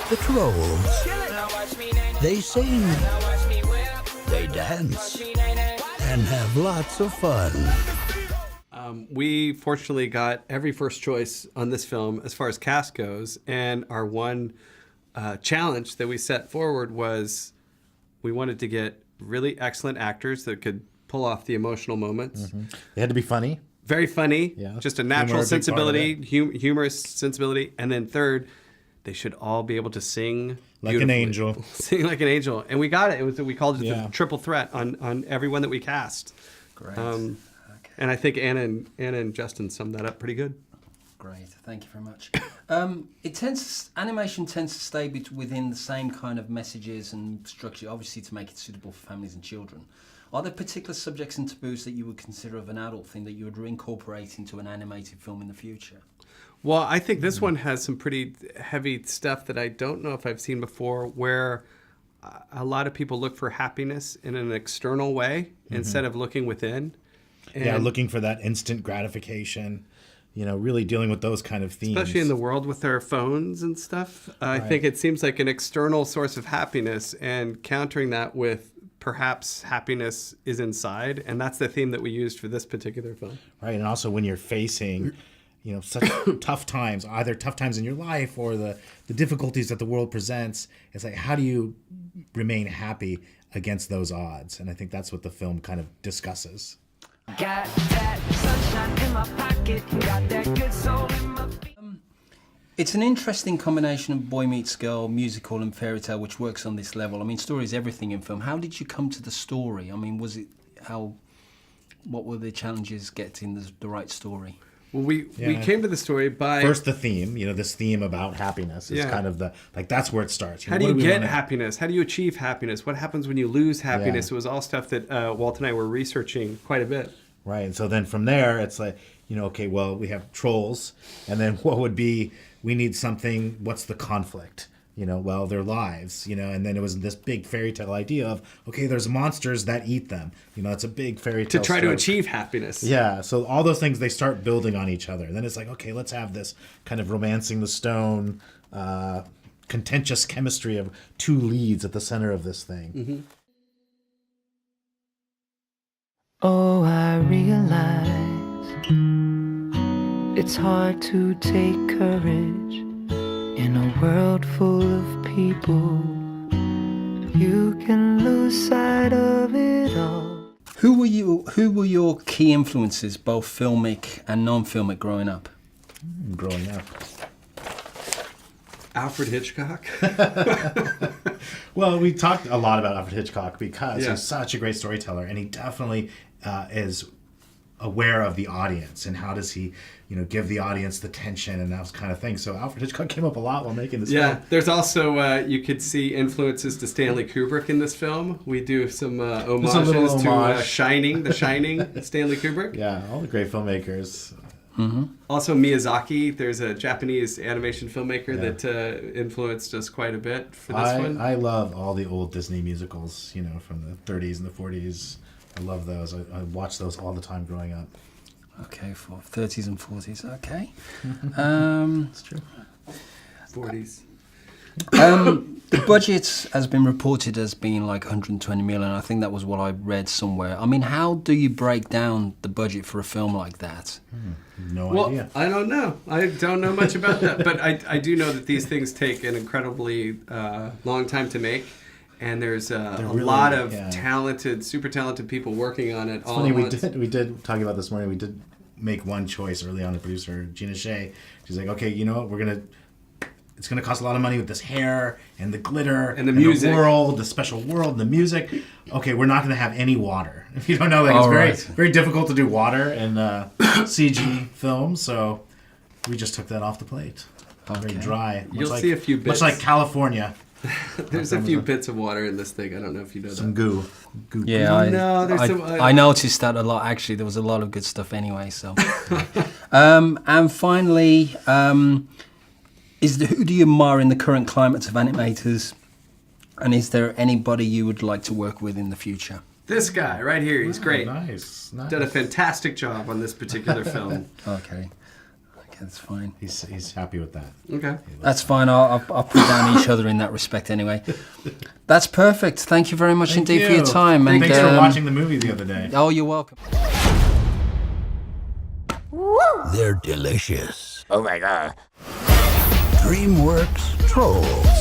the trolls. They sing, they dance, and have lots of fun. We fortunately got every first choice on this film as far as cast goes, and our one challenge that we set forward was we wanted to get really excellent actors that could pull off the emotional moments. Mm-hmm. They had to be funny. Very funny, Yeah. just a natural sensibility, Humor, humorous sensibility. And then third, they should all be able to sing like an angel. Sing like an angel. And we got it. We called it Yeah. the triple threat on everyone that we cast. Great. Okay. And I think Anna and Justin summed that up pretty good. Great, thank you very much. Animation tends to stay within the same kind of messages and structure, obviously to make it suitable for families and children. Are there particular subjects and taboos that you would consider of an adult thing that you would incorporate into an animated film in the future? Well, I think this one has some pretty heavy stuff that I don't know if I've seen before, where a lot of people look for happiness in an external way instead of looking within. And looking for that instant gratification, really dealing with those kind of themes. Especially in the world with their phones and stuff. I think it seems like an external source of happiness, and countering that with perhaps happiness is inside. And that's the theme that we used for this particular film. Right. And also when you're facing, such tough times, either tough times in your life or the difficulties that the world presents, it's like, how do you remain happy against those odds? And I think that's what the film kind of discusses. Got that sunshine in my pocket, got that good soul in my feet. It's an interesting combination of boy meets girl, musical and fairy tale, which works on this level. I mean, story is everything in film. How did you come to the story? I mean, what were the challenges getting the right story? Well, we came to the story by... First, the theme, this theme about happiness is kind of that's where it starts. How do you get happiness? How do you achieve happiness? What happens when you lose happiness? Yeah. It was all stuff that Walt and I were researching quite a bit. Right. And so then from there, it's like, okay, well, we have trolls. And then what would be, we need something, what's the conflict? Well, their lives, and then it was this big fairy tale idea of, okay, there's monsters that eat them. It's a big fairy tale. To try to achieve happiness. Yeah. So all those things, they start building on each other. Then it's like, okay, let's have this kind of romancing the stone, contentious chemistry of two leads at the center of this thing. Mm-hmm. Oh, I realize it's hard to take courage in a world full of people. You can lose sight of it all. Who were your key influences, both filmic and non-filmic, growing up? Growing up. Alfred Hitchcock. Well, we talked a lot about Alfred Hitchcock because he's such a great storyteller, and he definitely is aware of the audience and how does he, give the audience the tension and that kind of thing. So Alfred Hitchcock came up a lot while making this film. Yeah, there's also, you could see influences to Stanley Kubrick in this film. We do some homages to Shining, The Shining, Stanley Kubrick. Yeah, all the great filmmakers. Mm-hmm. Also Miyazaki, there's a Japanese animation filmmaker that influenced us quite a bit for this one. I love all the old Disney musicals, from the 30s and the 40s. I love those. I watched those all the time growing up. Okay, for 30s and 40s. Okay. That's true. 40s. The budget has been reported as being like 120 million. I think that was what I read somewhere. I mean, how do you break down the budget for a film like that? No idea. I don't know. I don't know much about that. But I do know that these things take an incredibly long time to make. And there's a lot of talented, super talented people working on it. It's all funny, we did talking about this morning. We did make one choice early on. The producer Gina Shea, she's like, okay, it's gonna cost a lot of money with this hair and the glitter and the music, the special world, and the music. Okay, we're not gonna have any water. If you don't know, it's very difficult to do water in CG film. So we just took that off the plate. Very dry. You'll see a few bits. Much like California. There's a few bits of water in this thing. I don't know if you know that. Some goo. Yeah, I noticed that a lot. Actually, there was a lot of good stuff anyway. So, and finally, who do you admire in the current climate of animators, and is there anybody you would like to work with in the future? This guy right here, he's great. Nice. Did a fantastic job on this particular film. Okay. That's fine. He's happy with that. Okay. That's fine. I'll put down each other in that respect anyway. That's perfect. Thank you very much Thank indeed you. for your time. Thanks for watching the movie the other day. Oh, you're welcome. They're delicious. Oh my god. DreamWorks Trolls.